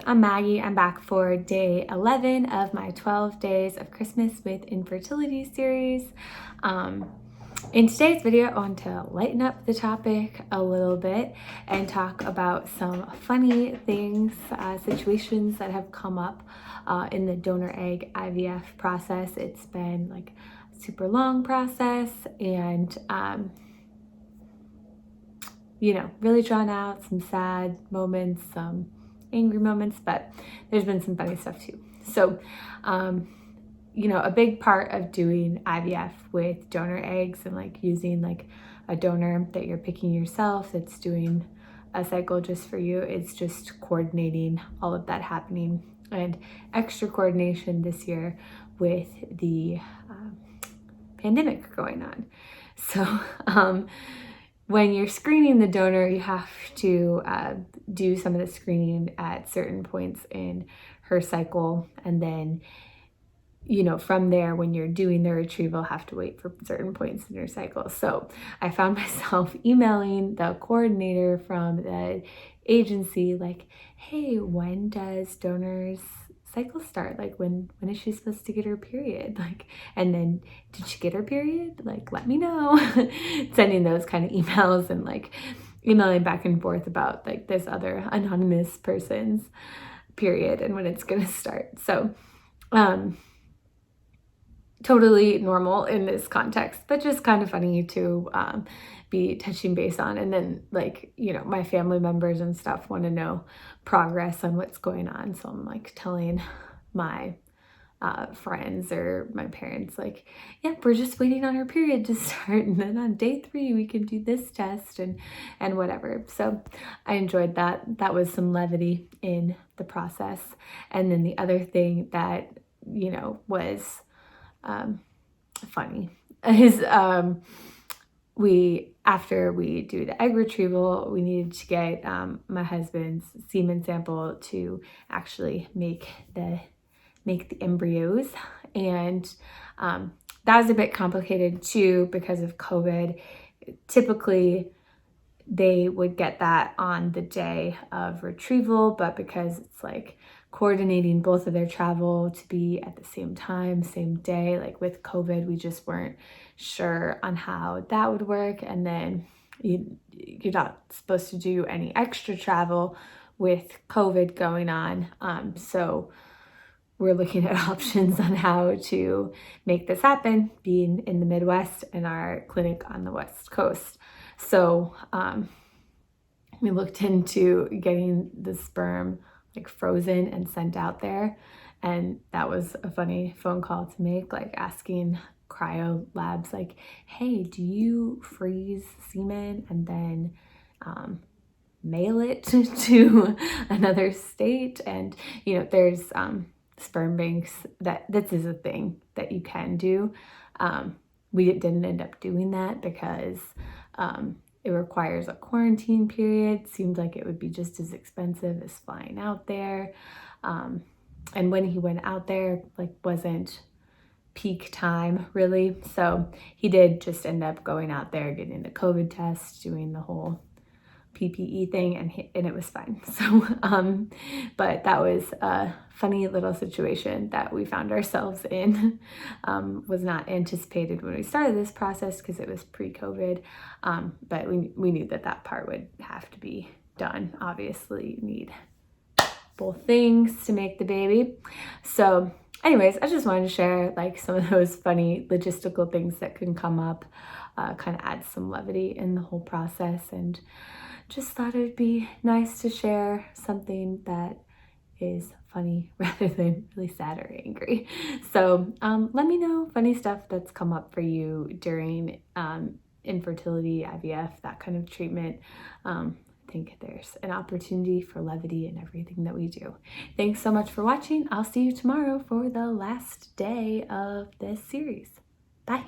I'm Maggie. I'm back for day 11 of my 12 days of Christmas with Infertility series. In today's video, I want to lighten up the topic a little bit and talk about some funny things, situations that have come up in the donor egg IVF process. It's been like a super long process and really drawn out, some sad moments, some angry moments, but there's been some funny stuff too. So, a big part of doing IVF with donor eggs and like using like a donor that you're picking yourself that's doing a cycle just for you, it's just coordinating all of that happening, and extra coordination this year with the pandemic going on. So, when you're screening the donor, you have to do some of the screening at certain points in her cycle. And then, from there, when you're doing the retrieval, have to wait for certain points in your cycle. So I found myself emailing the coordinator from the agency, like, hey, when does donor's cycle start? Like, when is she supposed to get her period? Like, and then did she get her period? Like, let me know. Sending those kind of emails and like emailing back and forth about like this other anonymous person's period and when it's gonna start. So totally normal in this context, but just kind of funny to be touching base on. And then my family members and stuff want to know progress on what's going on. So I'm like telling my friends or my parents, like, yeah, we're just waiting on her period to start. And then on day 3, we can do this test and whatever. So I enjoyed that. That was some levity in the process. And then the other thing that, was funny is after we do the egg retrieval, we needed to get my husband's semen sample to actually make the embryos, and that was a bit complicated too because of COVID. Typically they would get that on the day of retrieval, but because it's like coordinating both of their travel to be at the same time, same day, like with COVID, we just weren't sure on how that would work. And then you're not supposed to do any extra travel with COVID going on. So we're looking at options on how to make this happen, being in the Midwest and our clinic on the West Coast. So we looked into getting the sperm like frozen and sent out there. And that was a funny phone call to make, like asking cryo labs, like, hey, do you freeze semen and then mail it to another state? And, there's sperm banks this is a thing that you can do. We didn't end up doing that because it requires a quarantine period. Seemed like it would be just as expensive as flying out there. And when he went out there, like, wasn't peak time really. So he did just end up going out there, getting the COVID test, doing the whole PPE thing, and it was fine. So, but that was a funny little situation that we found ourselves in. Was not anticipated when we started this process because it was pre-COVID, but we knew that part would have to be done. Obviously, you need both things to make the baby. So anyways, I just wanted to share like some of those funny logistical things that can come up, kind of add some levity in the whole process, and just thought it would be nice to share something that is funny rather than really sad or angry. So let me know funny stuff that's come up for you during infertility, IVF, that kind of treatment. I think there's an opportunity for levity in everything that we do. Thanks so much for watching. I'll see you tomorrow for the last day of this series. Bye.